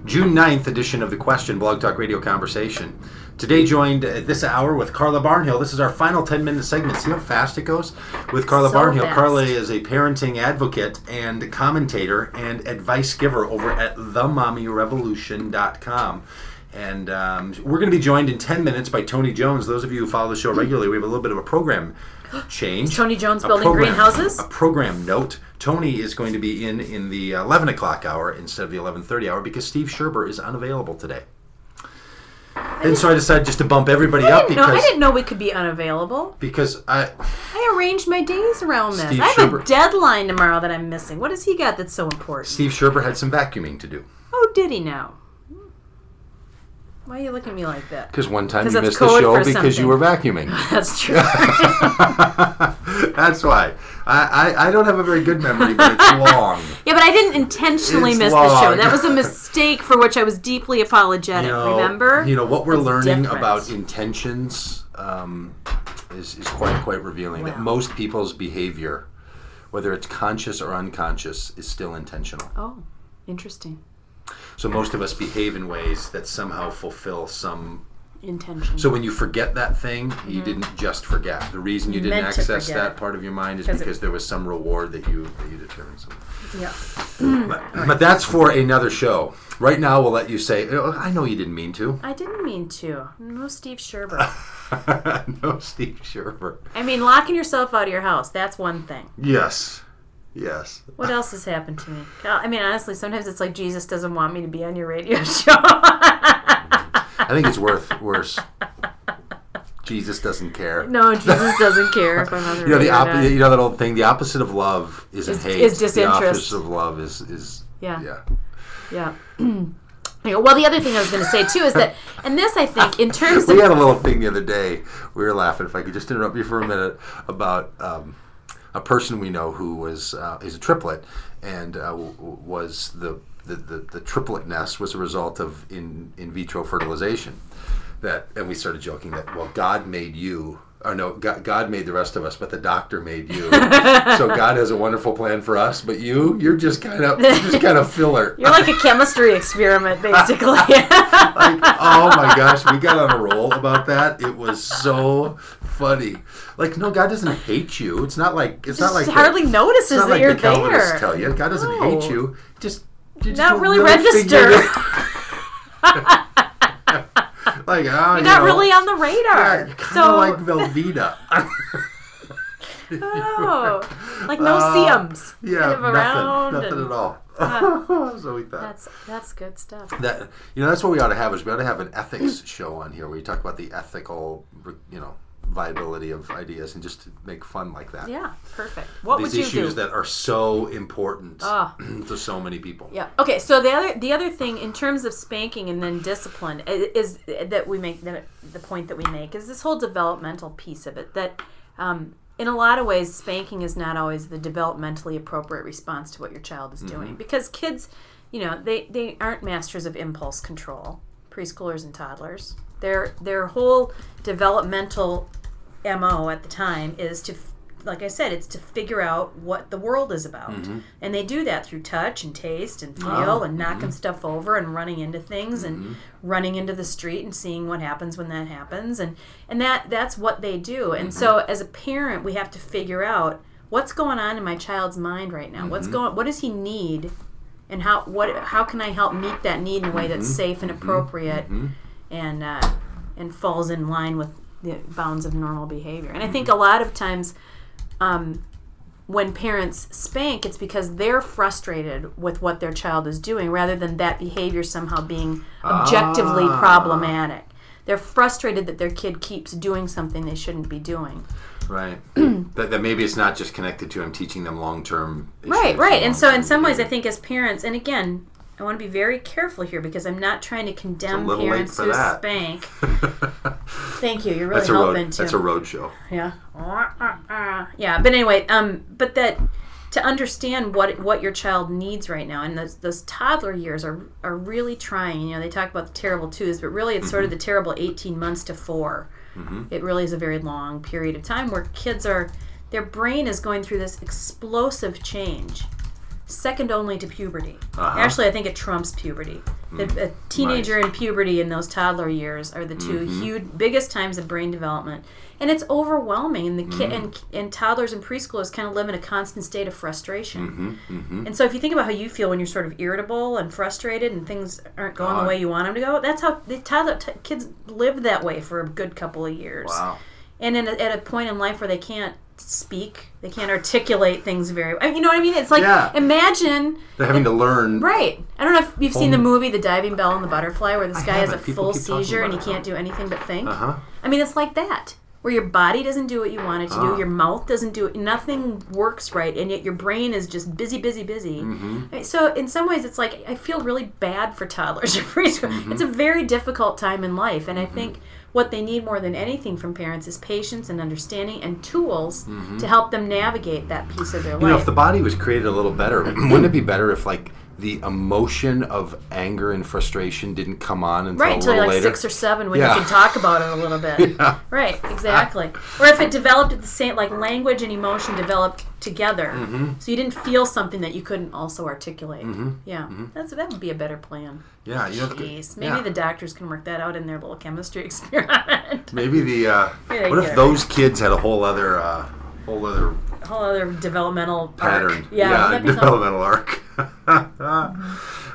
June 9th edition of The Question Blog Talk Radio Conversation. Today joined at this hour with Carla Barnhill. This is our final 10-minute segment. See how fast it goes? With Carla Barnhill. Fast. Carla is a parenting advocate and commentator and advice giver over at themommyrevolution.com. And we're going to be joined in 10 minutes by Tony Jones. Those of you who follow the show regularly, we have a little bit of a program change. Is Tony Jones building greenhouses? A program note. Tony is going to be in the 11 o'clock hour instead of the 11:30 hour because Steve Scherber is unavailable today. And so I decided just to bump everybody up because... I didn't know we could be unavailable. Because I arranged my days around this. Steve I have Scherber, a deadline tomorrow that I'm missing. What has he got that's so important? Steve Scherber had some vacuuming to do. Oh, did he now? Why are you looking at me like that? Because one time you missed the show because you were vacuuming. That's true. That's why. I don't have a very good memory, but it's long. Yeah, but I didn't intentionally miss the show. That was a mistake for which I was deeply apologetic, remember? You know, what we're learning about intentions is quite revealing. That most people's behavior, whether it's conscious or unconscious, is still intentional. Oh, interesting. So most of us behave in ways that somehow fulfill some intention. So when you forget that thing, you didn't just forget. The reason you didn't access that part of your mind is because there was some reward that you determined. Yeah. But that's for another show. Right now, we'll let you say, I know you didn't mean to. I didn't mean to. No Steve Scherber. No Steve Scherber. I mean, locking yourself out of your house, that's one thing. Yes. Yes. What else has happened to me? I mean, honestly, sometimes it's like Jesus doesn't want me to be on your radio show. I think it's worse. Jesus doesn't care. No, Jesus doesn't care if I'm on the radio or not. You know that old thing, the opposite of love isn't hate. Is disinterest. The opposite of love is Yeah. Well, the other thing I was going to say, too, is that, and this, I think, in terms of... We had a little thing the other day. We were laughing, if I could just interrupt you for a minute, about... a person we know who is a triplet, and was the triplet nest was a result of in vitro fertilization. And we started joking that, well, God made you, or no, God made the rest of us, but the doctor made you. So God has a wonderful plan for us, but you're just kind of filler. You're like a chemistry experiment, basically. Like, oh my gosh, we got on a roll about that. It was so funny. Like, no, God doesn't hate you. It's not like hardly notices that you're there. Calvinists tell you. God doesn't hate you. You not really register. Like, you're not really on the radar. Yeah, you're kind of like Velveeta. Oh, like no seums. Yeah, kind of nothing at all. So we thought that's good stuff. That's what we ought to have. We ought to have an ethics show on here where we talk about the ethical, viability of ideas and just to make fun like that. Yeah, perfect. What would you do? These issues that are so important to so many people. Yeah. Okay. So the other thing in terms of spanking and then discipline is that we make the point that we make is this whole developmental piece of it. That in a lot of ways, spanking is not always the developmentally appropriate response to what your child is doing because kids, they aren't masters of impulse control. Preschoolers and toddlers, their whole developmental MO at the time is to, like I said, it's to figure out what the world is about. And they do that through touch and taste and feel and knocking stuff over and running into things and running into the street and seeing what happens when that happens. And that's what they do. And so as a parent, we have to figure out what's going on in my child's mind right now. What does he need? And how can I help meet that need in a way that's safe and appropriate and falls in line with the bounds of normal behavior. And I think a lot of times when parents spank, it's because they're frustrated with what their child is doing rather than that behavior somehow being objectively problematic. They're frustrated that their kid keeps doing something they shouldn't be doing. Right. that maybe it's not just connected to I'm teaching them long-term issues. Right. And so in some ways I think as parents, and again, I want to be very careful here because I'm not trying to condemn parents who spank. Thank you. You're really helping too. That's a road show. Yeah. Yeah. But anyway, but that to understand what your child needs right now, and those toddler years are really trying. They talk about the terrible twos, but really it's sort of the terrible 18 months to 4. It really is a very long period of time where kids their brain is going through this explosive change. second only to puberty. Actually, I think it trumps puberty. A teenager and puberty and those toddler years are the two biggest times of brain development. And it's overwhelming, and the and toddlers and preschoolers kind of live in a constant state of frustration. And so if you think about how you feel when you're sort of irritable and frustrated and things aren't going the way you want them to go, that's how the kids live that way for a good couple of years. Wow. And at a point in life where they can't speak, they can't articulate things very well. You know what I mean? It's like, imagine... They're having to learn... Right. I don't know if you've seen the movie The Diving Bell and the Butterfly, where this guy has a full seizure and he can't do anything but think. I mean, it's like that. Where your body doesn't do what you want it to do, your mouth doesn't do it, nothing works right, and yet your brain is just busy. So in some ways, it's like, I feel really bad for toddlers or preschool. It's a very difficult time in life, and I think what they need more than anything from parents is patience and understanding and tools to help them navigate that piece of their life. You know, if the body was created a little better, wouldn't it be better if, like, the emotion of anger and frustration didn't come on until a little you're like later? 6 or 7 when you can talk about it a little bit. Right, exactly. Or if it developed at the same, like language and emotion developed together, so you didn't feel something that you couldn't also articulate. That would be a better plan. Yeah, you know. Jeez, maybe the doctors can work that out in their little chemistry experiment. Maybe what if those kids had a whole other developmental pattern? Arc. Yeah, developmental arc.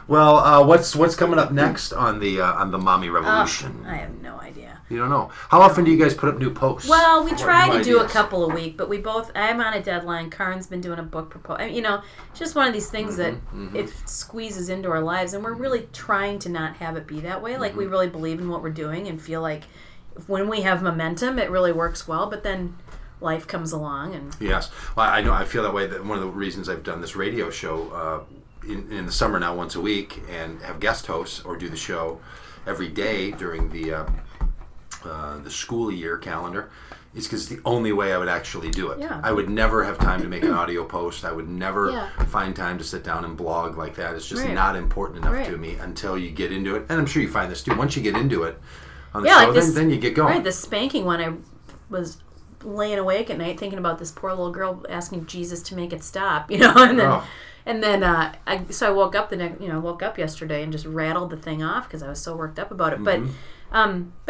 Well, what's coming up next on the Mommy Revolution? I have no idea. You don't know. How often do you guys put up new posts? Well, we try to do a couple a week, but I'm on a deadline. Karen's been doing a book proposal. You know, it's just one of these things that it squeezes into our lives, and we're really trying to not have it be that way. Like, we really believe in what we're doing and feel like when we have momentum, it really works well, but then life comes along. And yes. Well, I know I feel that way. That one of the reasons I've done this radio show in the summer now once a week and have guest hosts or do the show every day during the school year calendar is because it's the only way I would actually do it. Yeah. I would never have time to make an audio post. I would never find time to sit down and blog like that. It's just not important enough to me until you get into it. And I'm sure you find this too. Once you get into it on the show, like then you get going. Right, the spanking one, I was laying awake at night thinking about this poor little girl asking Jesus to make it stop, you know, and then I woke up yesterday and just rattled the thing off because I was so worked up about it. But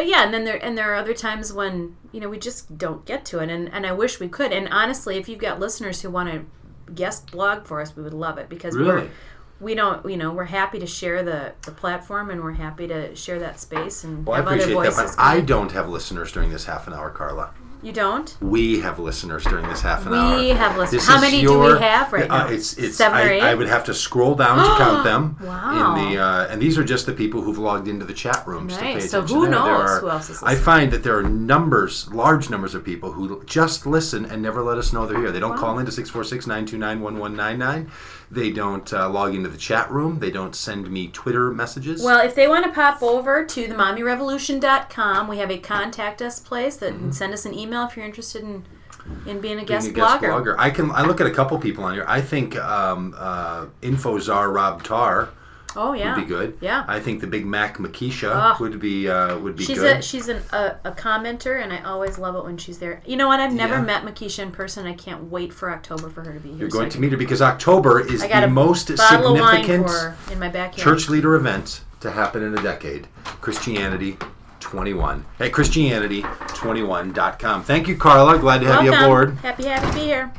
yeah, and then there are other times when, you know, we just don't get to it, and I wish we could. And honestly, if you've got listeners who want to guest blog for us, we would love it because we're happy to share the platform, and we're happy to share that space and have other voices. Well, I appreciate that, but I don't have listeners during this half an hour, Carla. You don't? We have listeners during this half an hour. We have listeners. How many do we have right now? It's 7 or 8? I would have to scroll down to count them. Wow. And these are just the people who've logged into the chat rooms to pay attention. So who knows who else is listening? I find that there are large numbers of people who just listen and never let us know they're here. They don't call into 646-929-1199. They don't log into the chat room. They don't send me Twitter messages. Well, if they want to pop over to themommyrevolution.com, we have a contact us place that can send us an email if you're interested in being a guest blogger. I look at a couple people on here. I think InfoZar Rob Tarr would be good. Yeah. I think the Big Mac Makisha would be good. She's a commenter, and I always love it when she's there. You know what? I've never met Makisha in person. I can't wait for October for her to be here. You're going to meet her because October is the most significant in my backyard church leader event to happen in a decade. Christianity 21 at Christianity21.com. Thank you, Carla. Glad to have you aboard. Happy to be here.